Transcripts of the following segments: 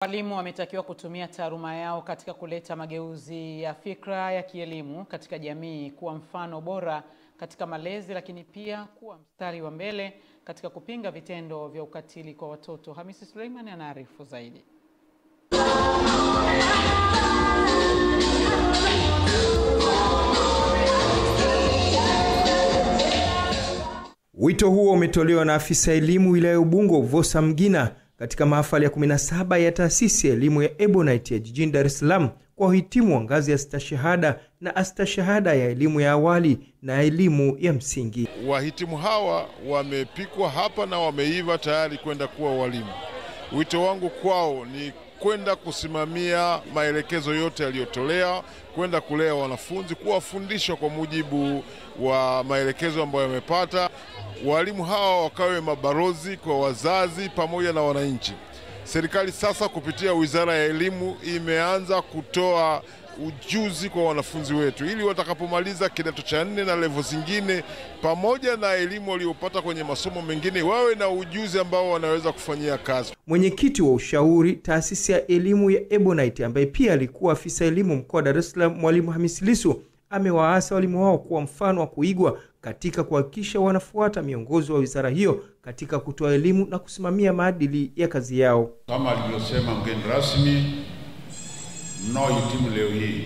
Walimu wametakiwa kutumia taaluma yao katika kuleta mageuzi ya fikra ya kielimu katika jamii, kuwa mfano bora katika malezi, lakini pia kuwa mstari wa mbele katika kupinga vitendo vya ukatili kwa watoto. Hamisi Suleiman anaarifu zaidi. Wito huo umetolewa na afisa elimu wilaya ya Ubungo Vosa Mgina katika mahafali ya 17 ya taasisi ya elimu ya Ebonite ya jijini Dar es Salaam kwa wahitimu wa ngazi ya stashahada na astashahada ya elimu ya awali na elimu ya msingi. Wahitimu hawa wamepikwa hapa na wameiva tayari kwenda kuwa walimu. Wito wangu kwao ni kwenda kusimamia maelekezo yote yaliyotolewa, kwenda kulea wanafunzi, kuwafundisha kwa mujibu wa maelekezo ambayo wamepata. Walimu hawa wakawe mabalozi kwa wazazi pamoja na wananchi. Serikali sasa kupitia Wizara ya Elimu imeanza kutoa ujuzi kwa wanafunzi wetu ili watakapomaliza kidato cha 4 na level zingine pamoja na elimu waliopata kwenye masomo mengine wawe na ujuzi ambao wanaweza kufanyia kazi. Mwenyekiti wa ushauri taasisi ya elimu ya Ebonite ambaye pia alikuwa afisa elimu mkoa wa Dar es Salaam Mwalimu Hamisi Lisu amewaasa walimu wao kuwa mfano wa kuigwa katika kuhakikisha wanafuata miongozo wa wizara hiyo katika kutoa elimu na kusimamia maadili ya kazi yao. Kama alivyosema mgeni rasmi, mnaohitimu leo hii,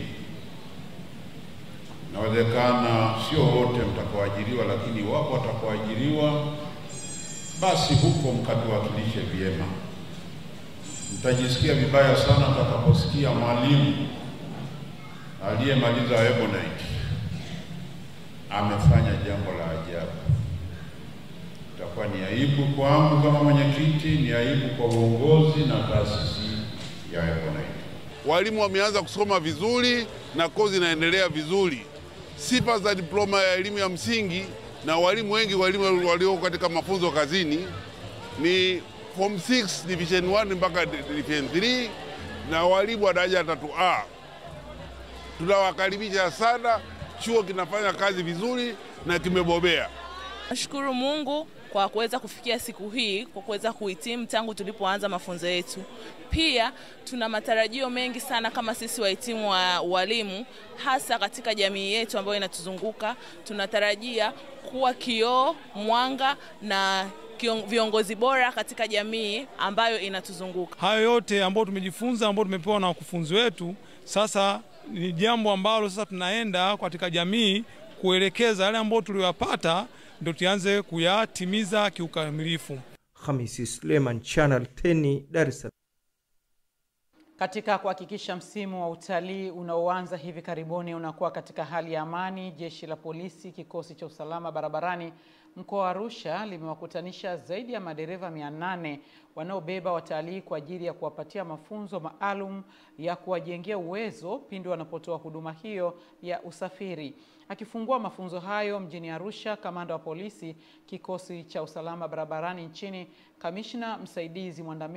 inawezekana sio wote mtakaoajiriwa, lakini wapo watakaoajiriwa, basi huko mkatuwakilishe vyema. Mtajisikia vibaya sana mtakaposikia mwalimu aliyemaliza Ebonite amefanya jambo la ajabu. Itakuwa ni aibu kwangu kama mwenyekiti, ni aibu kwa uongozi na taasisi ya Ebonite. Walimu wameanza kusoma vizuri na kozi inaendelea vizuri. Sifa za diploma ya elimu ya msingi na walimu wengi walio katika mafunzo kazini ni form 6 division 1 mpaka division 3 na walimu wa daraja 3A. Tunawakaribisha sana, chuo kinafanya kazi vizuri na kimebobea. Nashukuru Mungu kwa kuweza kufikia siku hii, kwa kuweza kuhitimu tangu tulipoanza mafunzo yetu. Pia tuna matarajio mengi sana kama sisi wahitimu wa walimu, hasa katika jamii yetu ambayo inatuzunguka. Tunatarajia kuwa kioo, mwanga na viongozi bora katika jamii ambayo inatuzunguka. Hayo yote ambayo tumejifunza, ambayo tumepewa na wakufunzi wetu, sasa ni jambo ambalo sasa tunaenda katika jamii kuelekeza yale ambayo tuliyopata ndio tuanze kuyatimiza kiukamilifu. Hamisi Suleiman, Channel 10, Dar es Salaam. Katika kuhakikisha msimu wa utalii unaoanza hivi karibuni unakuwa katika hali ya amani, Jeshi la Polisi, kikosi cha usalama barabarani mkoa wa Arusha limewakutanisha zaidi ya madereva 800 wanaobeba watalii kwa ajili ya kuwapatia mafunzo maalum ya kuwajengea uwezo pindi wanapotoa huduma hiyo ya usafiri. Akifungua mafunzo hayo mjini Arusha, kamanda wa polisi kikosi cha usalama barabarani nchini, kamishna msaidizi mwandamizi